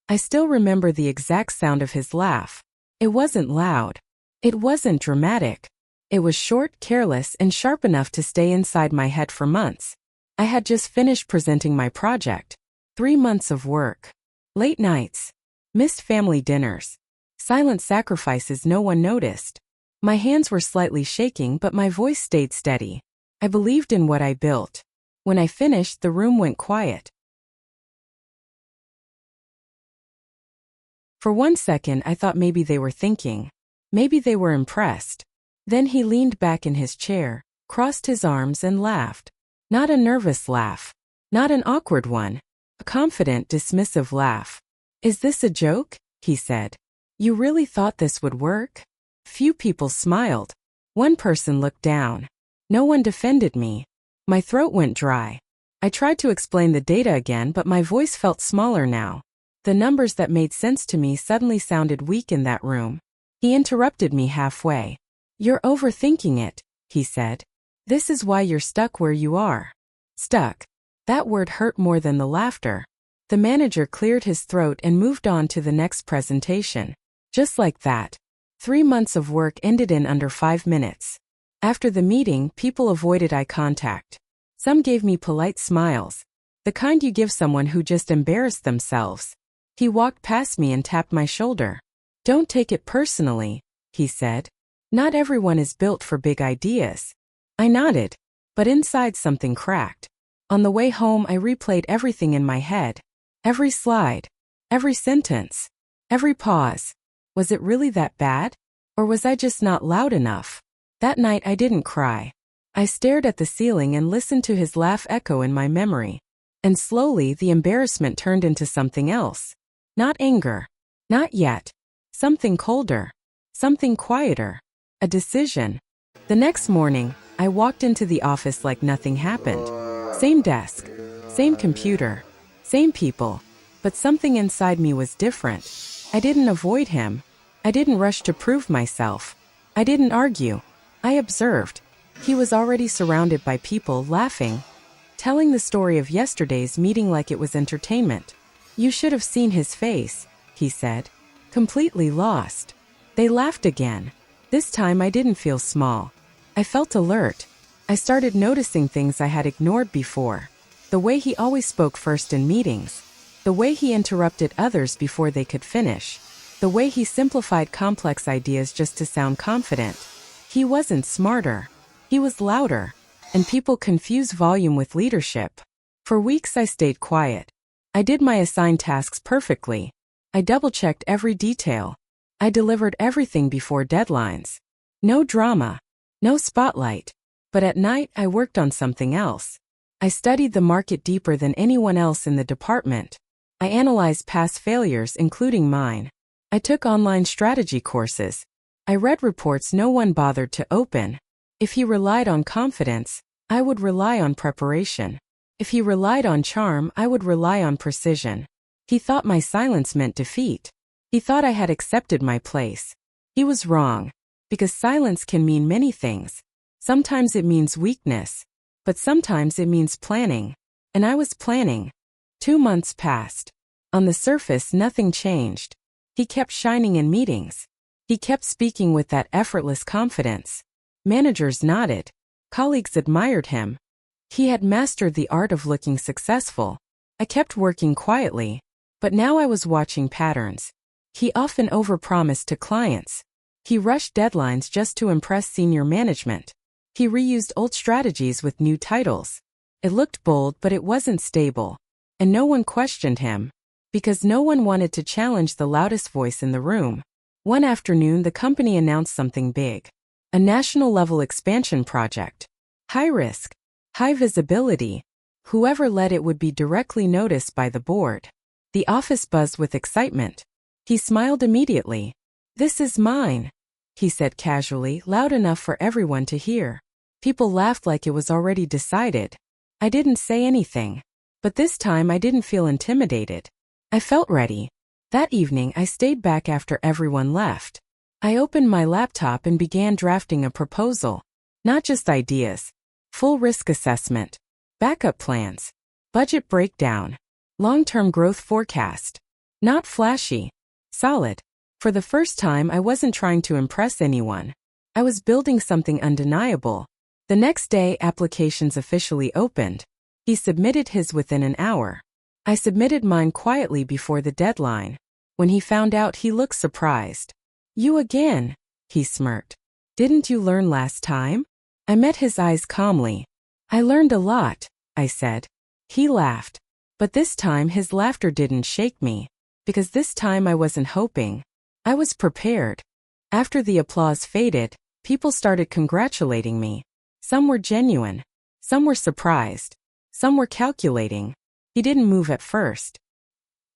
I still remember the exact sound of his laugh. It wasn't loud. It wasn't dramatic. It was short, careless, and sharp enough to stay inside my head for months. I had just finished presenting my project. 3 months of work. Late nights. Missed family dinners. Silent sacrifices no one noticed. My hands were slightly shaking, but my voice stayed steady. I believed in what I built. When I finished, the room went quiet. For 1 second, I thought maybe they were thinking. Maybe they were impressed. Then he leaned back in his chair, crossed his arms, and laughed. Not a nervous laugh. Not an awkward one. A confident, dismissive laugh. "Is this a joke?" he said. "You really thought this would work?" Few people smiled. One person looked down. No one defended me. My throat went dry. I tried to explain the data again, but my voice felt smaller now. The numbers that made sense to me suddenly sounded weak in that room. He interrupted me halfway. "You're overthinking it," he said. "This is why you're stuck where you are." Stuck. That word hurt more than the laughter. The manager cleared his throat and moved on to the next presentation. Just like that. 3 months of work ended in under 5 minutes. After the meeting, people avoided eye contact. Some gave me polite smiles. The kind you give someone who just embarrassed themselves. He walked past me and tapped my shoulder. "Don't take it personally," he said. "Not everyone is built for big ideas." I nodded. But inside something cracked. On the way home, I replayed everything in my head. Every slide. Every sentence. Every pause. Was it really that bad? Or was I just not loud enough? That night I didn't cry. I stared at the ceiling and listened to his laugh echo in my memory. And slowly the embarrassment turned into something else. Not anger. Not yet. Something colder. Something quieter. A decision. The next morning, I walked into the office like nothing happened. Same desk. Same computer. Same people. But something inside me was different. I didn't avoid him. I didn't rush to prove myself. I didn't argue. I observed. He was already surrounded by people laughing, telling the story of yesterday's meeting like it was entertainment. "You should have seen his face," he said. Completely lost. They laughed again. This time I didn't feel small. I felt alert. I started noticing things I had ignored before. The way he always spoke first in meetings. The way he interrupted others before they could finish. The way he simplified complex ideas just to sound confident. He wasn't smarter. He was louder. And people confuse volume with leadership. For weeks I stayed quiet. I did my assigned tasks perfectly. I double-checked every detail. I delivered everything before deadlines. No drama. No spotlight. But at night I worked on something else. I studied the market deeper than anyone else in the department. I analyzed past failures, including mine. I took online strategy courses. I read reports no one bothered to open. If he relied on confidence, I would rely on preparation. If he relied on charm, I would rely on precision. He thought my silence meant defeat. He thought I had accepted my place. He was wrong. Because silence can mean many things. Sometimes it means weakness. But sometimes it means planning. And I was planning. 2 months passed. On the surface, nothing changed. He kept shining in meetings. He kept speaking with that effortless confidence. Managers nodded. Colleagues admired him. He had mastered the art of looking successful. I kept working quietly. But now I was watching patterns. He often overpromised to clients. He rushed deadlines just to impress senior management. He reused old strategies with new titles. It looked bold, but it wasn't stable. And no one questioned him. Because no one wanted to challenge the loudest voice in the room. One afternoon, the company announced something big. A national-level expansion project. High risk. High visibility. Whoever led it would be directly noticed by the board. The office buzzed with excitement. He smiled immediately. "This is mine," he said casually, loud enough for everyone to hear. People laughed like it was already decided. I didn't say anything. But this time I didn't feel intimidated. I felt ready. That evening I stayed back after everyone left. I opened my laptop and began drafting a proposal. Not just ideas. Full risk assessment. Backup plans. Budget breakdown. Long-term growth forecast. Not flashy. Solid. For the first time, I wasn't trying to impress anyone. I was building something undeniable. The next day, applications officially opened. He submitted his within an hour. I submitted mine quietly before the deadline. When he found out, he looked surprised. "You again?" he smirked. "Didn't you learn last time?" I met his eyes calmly. "I learned a lot," I said. He laughed. But this time his laughter didn't shake me. Because this time I wasn't hoping. I was prepared. After the applause faded, people started congratulating me. Some were genuine. Some were surprised. Some were calculating. He didn't move at first.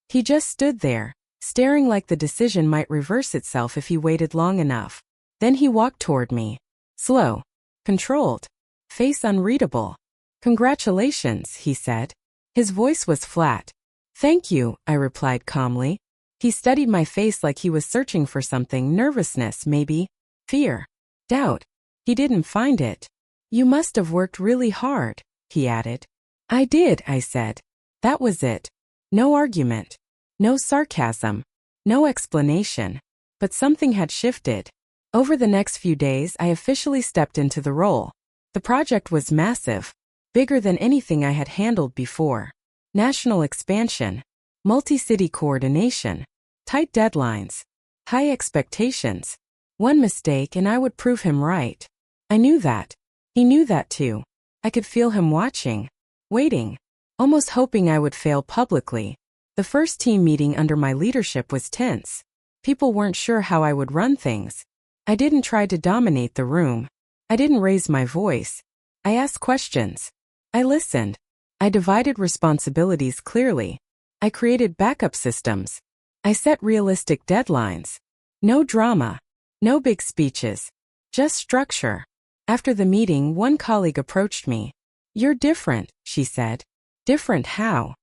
He just stood there, staring like the decision might reverse itself if he waited long enough. Then he walked toward me. Slow. Controlled. Face unreadable. "Congratulations," he said. His voice was flat. "Thank you," I replied calmly. He studied my face like he was searching for something. Nervousness, maybe. Fear. Doubt. He didn't find it. "You must have worked really hard," he added. "I did," I said. That was it. No argument. No sarcasm. No explanation. But something had shifted. Over the next few days, I officially stepped into the role. The project was massive. Bigger than anything I had handled before. National expansion. Multi-city coordination. Tight deadlines. High expectations. One mistake and I would prove him right. I knew that. He knew that too. I could feel him watching. Waiting. Almost hoping I would fail publicly. The first team meeting under my leadership was tense. People weren't sure how I would run things. I didn't try to dominate the room. I didn't raise my voice. I asked questions. I listened. I divided responsibilities clearly. I created backup systems. I set realistic deadlines. No drama. No big speeches. Just structure. After the meeting, one colleague approached me. "You're different," she said. "Different how?"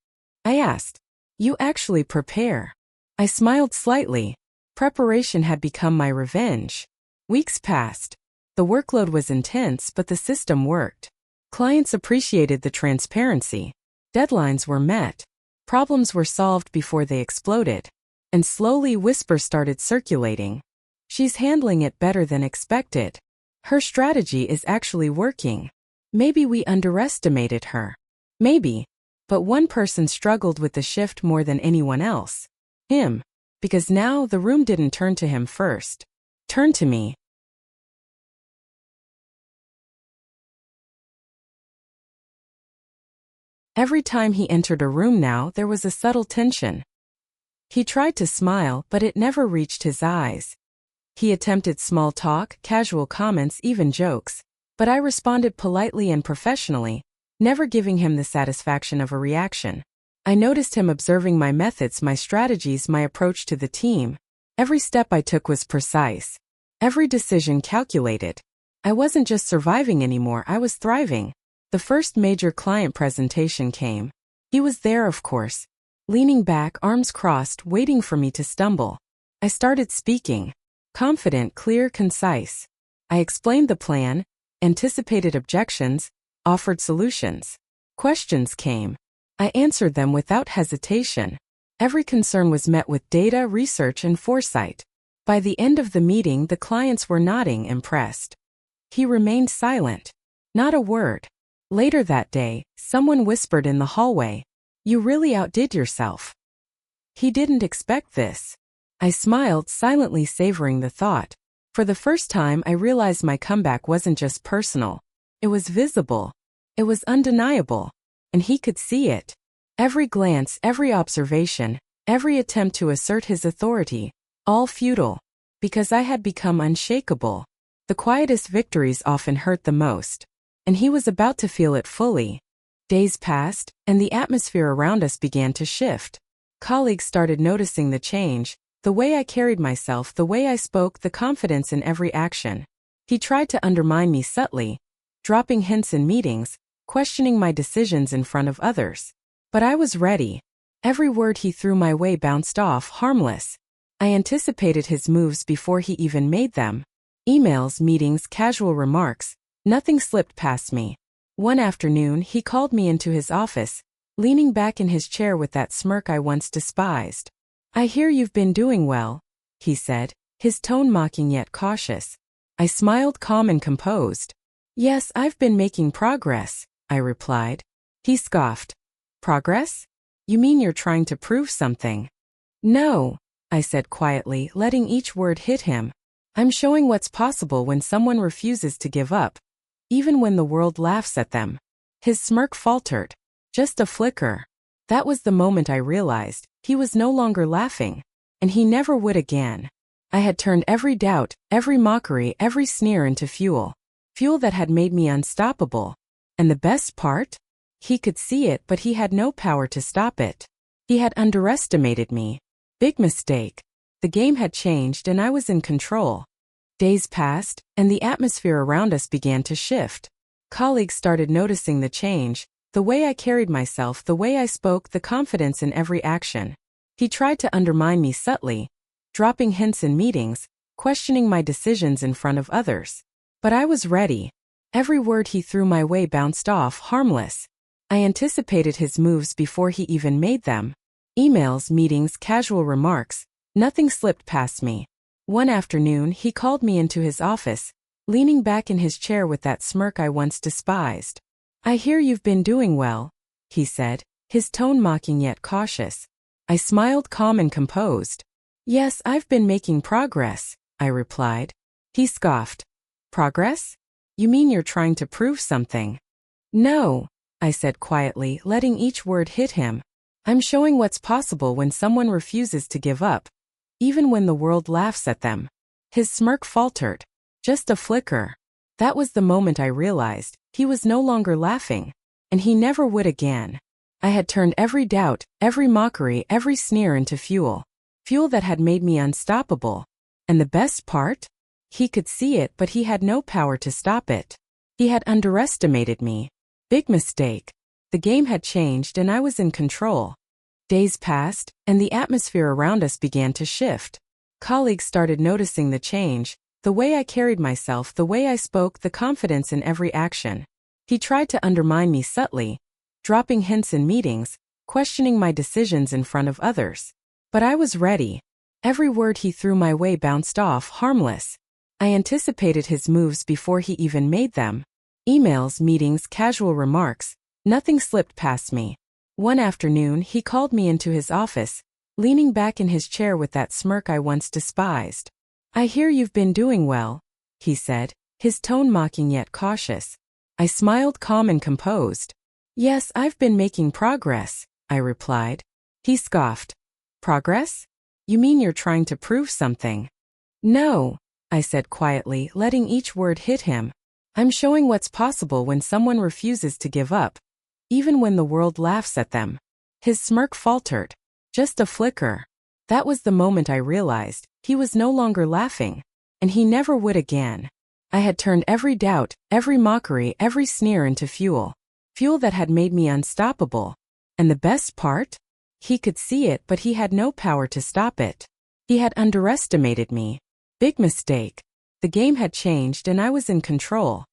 I asked. "You actually prepare." I smiled slightly. Preparation had become my revenge. Weeks passed. The workload was intense, but the system worked. Clients appreciated the transparency. Deadlines were met. Problems were solved before they exploded. And slowly whispers started circulating. "She's handling it better than expected. Her strategy is actually working. Maybe we underestimated her." Maybe. But one person struggled with the shift more than anyone else. Him. Because now the room didn't turn to him first. Turned to me. Every time he entered a room now, there was a subtle tension. He tried to smile, but it never reached his eyes. He attempted small talk, casual comments, even jokes. But I responded politely and professionally, never giving him the satisfaction of a reaction. I noticed him observing my methods, my strategies, my approach to the team. Every step I took was precise. Every decision calculated. I wasn't just surviving anymore, I was thriving. The first major client presentation came. He was there, of course. Leaning back, arms crossed, waiting for me to stumble. I started speaking. Confident, clear, concise. I explained the plan, anticipated objections, offered solutions. Questions came. I answered them without hesitation. Every concern was met with data, research, and foresight. By the end of the meeting, the clients were nodding, impressed. He remained silent. Not a word. Later that day, someone whispered in the hallway, "You really outdid yourself." He didn't expect this. I smiled, silently savoring the thought. For the first time, I realized my comeback wasn't just personal. It was visible. It was undeniable. And he could see it. Every glance, every observation, every attempt to assert his authority, all futile. Because I had become unshakable. The quietest victories often hurt the most. And he was about to feel it fully. Days passed, and the atmosphere around us began to shift. Colleagues started noticing the change, the way I carried myself, the way I spoke, the confidence in every action. He tried to undermine me subtly, dropping hints in meetings, questioning my decisions in front of others. But I was ready. Every word he threw my way bounced off, harmless. I anticipated his moves before he even made them. Emails, meetings, casual remarks. Nothing slipped past me. One afternoon, he called me into his office, leaning back in his chair with that smirk I once despised. I hear you've been doing well, he said, his tone mocking yet cautious. I smiled, calm and composed. Yes, I've been making progress, I replied. He scoffed. Progress? You mean you're trying to prove something? No, I said quietly, letting each word hit him. I'm showing what's possible when someone refuses to give up, even when the world laughs at them. His smirk faltered. Just a flicker. That was the moment I realized he was no longer laughing, and he never would again. I had turned every doubt, every mockery, every sneer into fuel. Fuel that had made me unstoppable. And the best part? He could see it, but he had no power to stop it. He had underestimated me. Big mistake. The game had changed and I was in control. Days passed, and the atmosphere around us began to shift. Colleagues started noticing the change, the way I carried myself, the way I spoke, the confidence in every action. He tried to undermine me subtly, dropping hints in meetings, questioning my decisions in front of others. But I was ready. Every word he threw my way bounced off, harmless. I anticipated his moves before he even made them. Emails, meetings, casual remarks, nothing slipped past me. One afternoon, he called me into his office, leaning back in his chair with that smirk I once despised. I hear you've been doing well, he said, his tone mocking yet cautious. I smiled, calm and composed. Yes, I've been making progress, I replied. He scoffed. Progress? You mean you're trying to prove something? No, I said quietly, letting each word hit him. I'm showing what's possible when someone refuses to give up, even when the world laughs at them. His smirk faltered. Just a flicker. That was the moment I realized he was no longer laughing, and he never would again. I had turned every doubt, every mockery, every sneer into fuel. Fuel that had made me unstoppable. And the best part? He could see it, but he had no power to stop it. He had underestimated me. Big mistake. The game had changed and I was in control. Days passed, and the atmosphere around us began to shift. Colleagues started noticing the change, the way I carried myself, the way I spoke, the confidence in every action. He tried to undermine me subtly, dropping hints in meetings, questioning my decisions in front of others. But I was ready. Every word he threw my way bounced off, harmless. I anticipated his moves before he even made them. Emails, meetings, casual remarks, nothing slipped past me. One afternoon, he called me into his office, leaning back in his chair with that smirk I once despised. I hear you've been doing well, he said, his tone mocking yet cautious. I smiled, calm and composed. Yes, I've been making progress, I replied. He scoffed. Progress? You mean you're trying to prove something? No, I said quietly, letting each word hit him. I'm showing what's possible when someone refuses to give up, even when the world laughs at them. His smirk faltered. Just a flicker. That was the moment I realized he was no longer laughing, and he never would again. I had turned every doubt, every mockery, every sneer into fuel. Fuel that had made me unstoppable. And the best part? He could see it, but he had no power to stop it. He had underestimated me. Big mistake. The game had changed and I was in control.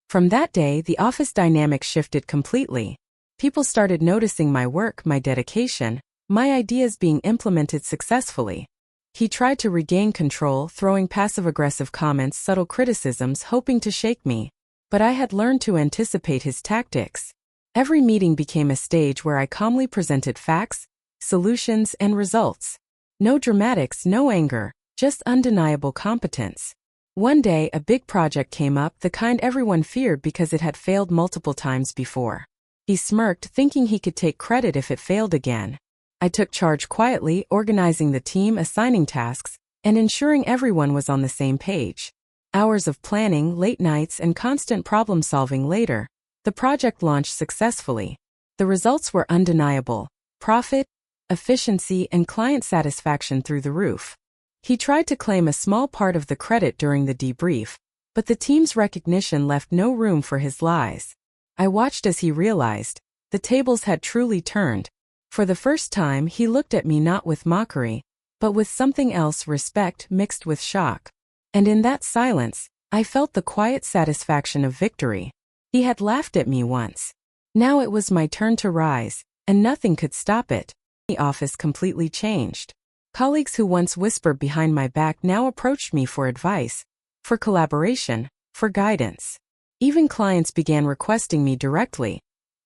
From that day, the office dynamic shifted completely. People started noticing my work, my dedication, my ideas being implemented successfully. He tried to regain control, throwing passive-aggressive comments, subtle criticisms, hoping to shake me. But I had learned to anticipate his tactics. Every meeting became a stage where I calmly presented facts, solutions, and results. No dramatics, no anger, just undeniable competence. One day, a big project came up, the kind everyone feared because it had failed multiple times before. He smirked, thinking he could take credit if it failed again. I took charge quietly, organizing the team, assigning tasks, and ensuring everyone was on the same page. Hours of planning, late nights, and constant problem-solving later, the project launched successfully. The results were undeniable: profit, efficiency, and client satisfaction through the roof. He tried to claim a small part of the credit during the debrief, but the team's recognition left no room for his lies. I watched as he realized the tables had truly turned. For the first time, he looked at me not with mockery, but with something else: respect mixed with shock. And in that silence, I felt the quiet satisfaction of victory. He had laughed at me once. Now it was my turn to rise, and nothing could stop it. The office completely changed. Colleagues who once whispered behind my back now approached me for advice, for collaboration, for guidance. Even clients began requesting me directly,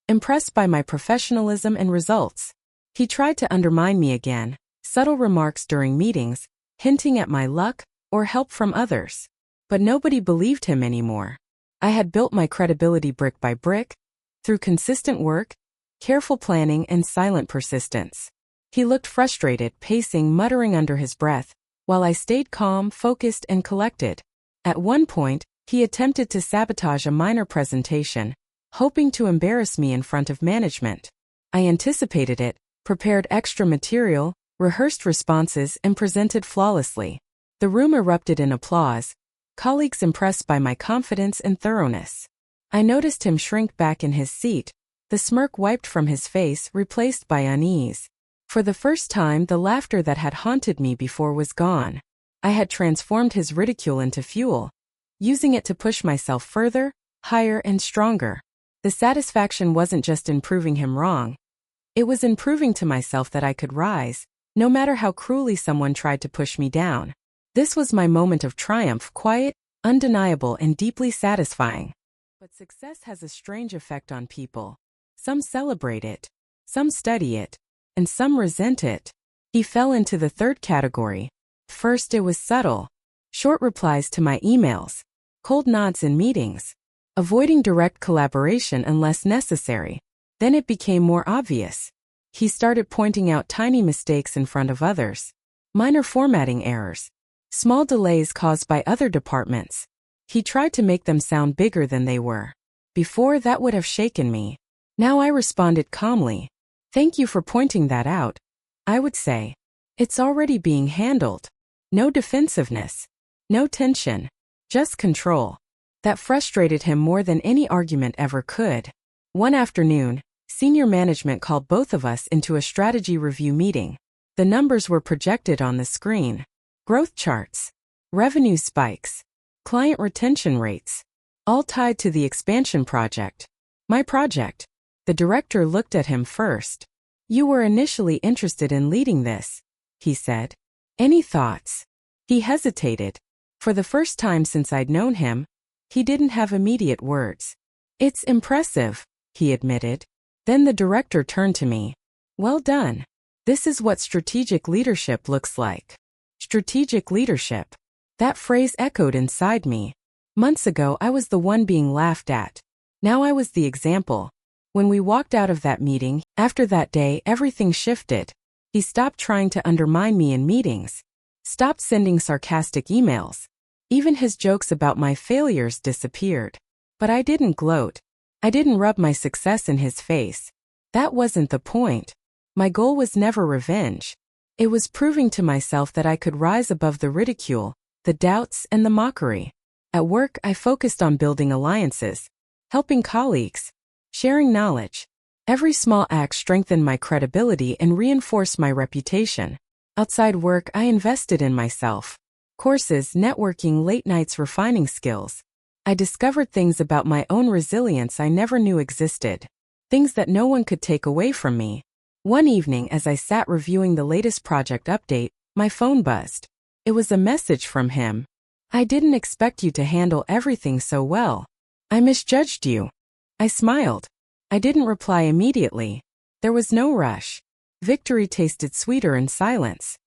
impressed by my professionalism and results. He tried to undermine me again, subtle remarks during meetings, hinting at my luck or help from others. But nobody believed him anymore. I had built my credibility brick by brick, through consistent work, careful planning, and silent persistence. He looked frustrated, pacing, muttering under his breath, while I stayed calm, focused, and collected. At one point, he attempted to sabotage a minor presentation, hoping to embarrass me in front of management. I anticipated it, prepared extra material, rehearsed responses, and presented flawlessly. The room erupted in applause, colleagues impressed by my confidence and thoroughness. I noticed him shrink back in his seat, the smirk wiped from his face, replaced by unease. For the first time, the laughter that had haunted me before was gone. I had transformed his ridicule into fuel, using it to push myself further, higher, and stronger. The satisfaction wasn't just in proving him wrong. It was in proving to myself that I could rise, no matter how cruelly someone tried to push me down. This was my moment of triumph, quiet, undeniable, and deeply satisfying. But success has a strange effect on people. Some celebrate it, some study it, and some resent it. He fell into the third category. First, it was subtle. Short replies to my emails, cold nods in meetings, avoiding direct collaboration unless necessary. Then it became more obvious. He started pointing out tiny mistakes in front of others, minor formatting errors, small delays caused by other departments. He tried to make them sound bigger than they were. Before, that would have shaken me. Now I responded calmly. "Thank you for pointing that out." I would say, "It's already being handled." No defensiveness, no tension, just control. That frustrated him more than any argument ever could. One afternoon, senior management called both of us into a strategy review meeting. The numbers were projected on the screen. Growth charts, revenue spikes, client retention rates, all tied to the expansion project. My project. The director looked at him first. "You were initially interested in leading this," he said. "Any thoughts?" He hesitated. For the first time since I'd known him, he didn't have immediate words. "It's impressive," he admitted. Then the director turned to me. "Well done. This is what strategic leadership looks like." Strategic leadership. That phrase echoed inside me. Months ago, I was the one being laughed at. Now I was the example. When we walked out of that meeting, after that day, everything shifted. He stopped trying to undermine me in meetings, stopped sending sarcastic emails. Even his jokes about my failures disappeared. But I didn't gloat. I didn't rub my success in his face. That wasn't the point. My goal was never revenge. It was proving to myself that I could rise above the ridicule, the doubts, and the mockery. At work, I focused on building alliances, helping colleagues, sharing knowledge. Every small act strengthened my credibility and reinforced my reputation. Outside work, I invested in myself. Courses, networking, late nights, refining skills. I discovered things about my own resilience I never knew existed. Things that no one could take away from me. One evening, as I sat reviewing the latest project update, my phone buzzed. It was a message from him. "I didn't expect you to handle everything so well. I misjudged you." I smiled. I didn't reply immediately. There was no rush. Victory tasted sweeter in silence.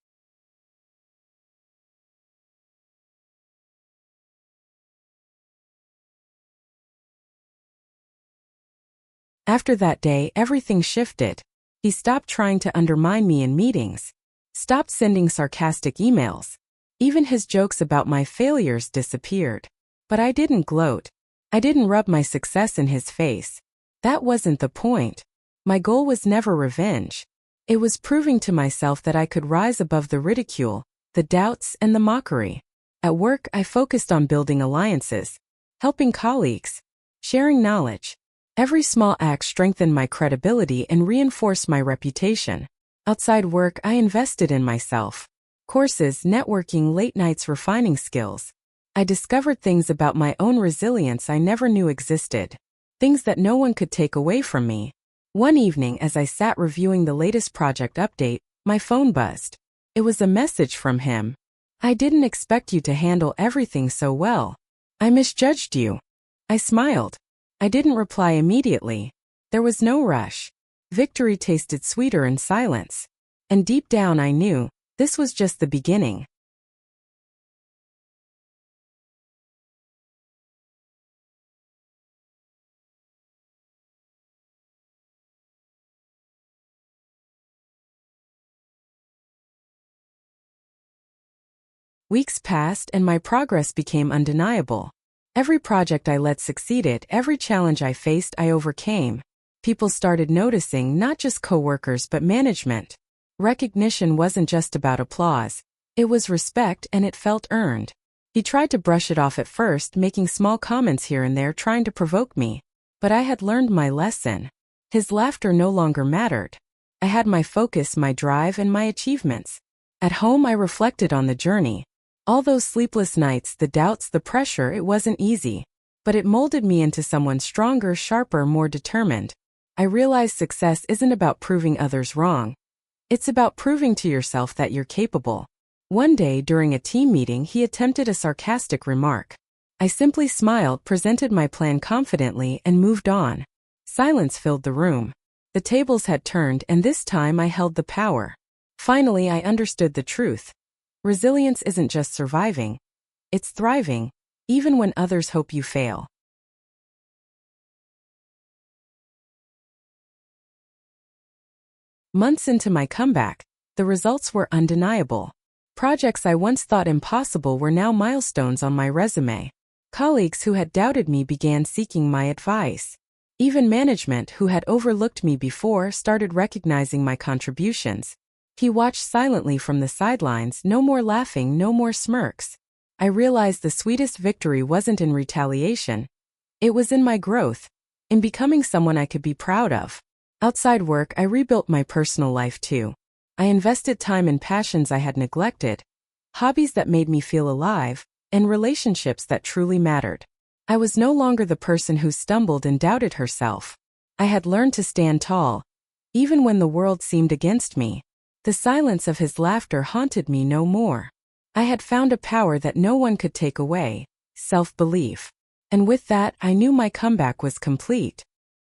After that day, everything shifted. He stopped trying to undermine me in meetings, stopped sending sarcastic emails. Even his jokes about my failures disappeared. But I didn't gloat. I didn't rub my success in his face. That wasn't the point. My goal was never revenge. It was proving to myself that I could rise above the ridicule, the doubts, and the mockery. At work, I focused on building alliances, helping colleagues, sharing knowledge. Every small act strengthened my credibility and reinforced my reputation. Outside work, I invested in myself. Courses, networking, late nights, refining skills. I discovered things about my own resilience I never knew existed. Things that no one could take away from me. One evening, as I sat reviewing the latest project update, my phone buzzed. It was a message from him. I didn't expect you to handle everything so well. I misjudged you. I smiled. I didn't reply immediately. There was no rush. Victory tasted sweeter in silence. And deep down I knew, this was just the beginning. Weeks passed and my progress became undeniable. Every project I led succeeded, every challenge I faced I overcame. People started noticing, not just coworkers but management. Recognition wasn't just about applause. It was respect, and it felt earned. He tried to brush it off at first, making small comments here and there, trying to provoke me. But I had learned my lesson. His laughter no longer mattered. I had my focus, my drive, and my achievements. At home I reflected on the journey. All those sleepless nights, the doubts, the pressure, it wasn't easy. But it molded me into someone stronger, sharper, more determined. I realized success isn't about proving others wrong. It's about proving to yourself that you're capable. One day during a team meeting, he attempted a sarcastic remark. I simply smiled, presented my plan confidently, and moved on. Silence filled the room. The tables had turned, and this time I held the power. Finally, I understood the truth. Resilience isn't just surviving. It's thriving, even when others hope you fail. Months into my comeback, the results were undeniable. Projects I once thought impossible were now milestones on my resume. Colleagues who had doubted me began seeking my advice. Even management, who had overlooked me before, started recognizing my contributions. He watched silently from the sidelines, no more laughing, no more smirks. I realized the sweetest victory wasn't in retaliation. It was in my growth, in becoming someone I could be proud of. Outside work, I rebuilt my personal life too. I invested time in passions I had neglected, hobbies that made me feel alive, and relationships that truly mattered. I was no longer the person who stumbled and doubted herself. I had learned to stand tall, even when the world seemed against me. The silence of his laughter haunted me no more. I had found a power that no one could take away, self-belief. And with that, I knew my comeback was complete.